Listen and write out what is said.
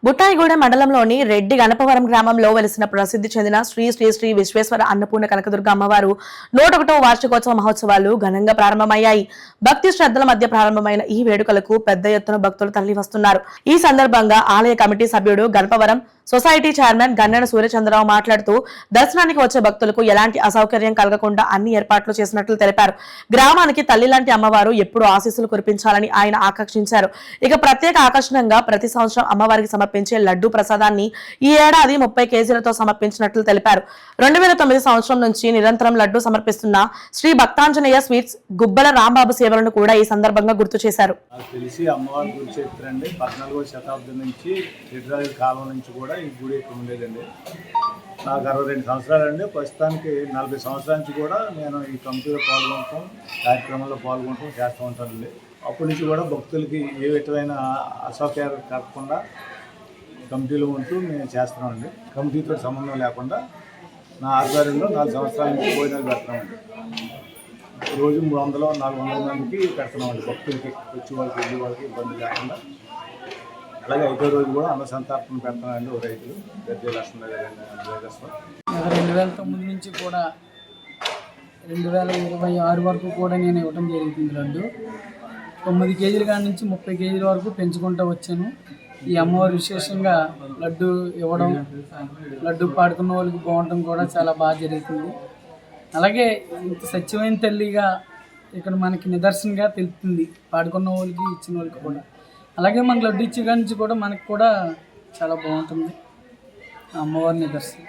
బుట్టాయిగూడెం మండలంలోని రెడ్డి గణపవరం గ్రామంలో వెలిసిన ప్రసిద్ధి చెందిన శ్రీ శ్రీ శ్రీ విశ్వేశ్వర అన్నపూర్ణ కనకదుర్గ అమ్మవారు 101వ వార్షికోత్సవ మహోత్సవాలు ఘనంగా ప్రారంభమయ్యాయి. భక్తి శ్రద్ధల మధ్య ప్రారంభమైన ఈ వేడుకలకు పెద్ద ఎత్తున భక్తులు తరలివస్తున్నారు. ఈ సందర్భంగా ఆలయ కమిటీ సభ్యుడు గణపవరం సొసైటీ చైర్మన్ గన్నెన సూర్యచంద్రరావు మాట్లాడుతూ దర్శనానికి వచ్చే భక్తులకు ఎలాంటి అసౌకర్యం కలగకుండా అన్ని ఏర్పాట్లు చేసినట్లు తెలిపారు. గ్రామానికి తల్లి లాంటి అమ్మవారు ఎప్పుడూ ఆశీస్సులు కురిపించాలని ఆయన ఆకాంక్షించారు. ఇక ప్రత్యేక ఆకర్షణంగా ప్రతి సంవత్సరం అమ్మవారికి సమర్పించే లడ్డూ ప్రసాదాన్ని ఈ ఏడాది 30 కేజీలతో సమర్పించినట్లు తెలిపారు. 2009 సంవత్సరం నుంచి నిరంతరం లడ్డూ సమర్పిస్తున్న శ్రీ భక్తాంజనేయ స్వీట్స్ గుబ్బల రాంబాబు సేవలను కూడా ఈ సందర్భంగా గుర్తు చేశారు. అమ్మవారి గురించి చెప్తారండి 14వ శతాబ్దం నుంచి లిటరల్ కాలం నుంచి కూడా ఈ గుడి ఇక్కడ ఉండేదండి. నాకు 62 సంవత్సరాలండి. ప్రస్తుతానికి 40 సంవత్సరాల నుంచి కూడా నేను ఈ కమిటీలో పాల్గొనటం, కార్యక్రమంలో పాల్గొనటం చేస్తూ ఉంటానండి. అప్పటి నుంచి కూడా భక్తులకి ఏ విధమైన అసౌకర్యాలు కలగకుండా కమిటీలో ఉంటూ మేము చేస్తున్నామండి. కమిటీతో సంబంధం లేకుండా నా ఆధ్వర్యంలో 4 సంవత్సరాల నుంచి భోజనాలు పెడుతున్నామండి. రోజు 300-400 మందికి పెడుతున్నామండి. భక్తులకి వచ్చి వాళ్ళకి వెళ్ళి వాళ్ళకి ఇబ్బంది లేకుండా. అలాగే 5వ రోజు కూడా అన్న సంతర్పణ పెడుతున్నామండి. ఓ రైతులు గద్దె లక్ష్మణ గారు 2009 నుంచి కూడా 2026 వరకు కూడా నేను ఇవ్వడం జరుగుతుంది. లడ్డు 9 కేజీల కాడి నుంచి 30 కేజీల వరకు పెంచుకుంటూ వచ్చాను. ఈ అమ్మవారు విశేషంగా లడ్డు ఇవ్వడం, లడ్డు పాడుకున్న వాళ్ళకి బాగుండటం కూడా చాలా బాగా జరుగుతుంది. అలాగే ఇంత సత్యమైన తల్లిగా ఇక్కడ మనకి నిదర్శనంగా తెలుస్తుంది పాడుకున్న వాళ్ళకి, ఇచ్చిన వాళ్ళకి కూడా. అలాగే మనకు లడ్డు ఇచ్చే కాడి నుంచి కూడా మనకు కూడా చాలా బాగుంటుంది అమ్మవారి నిదర్శనం.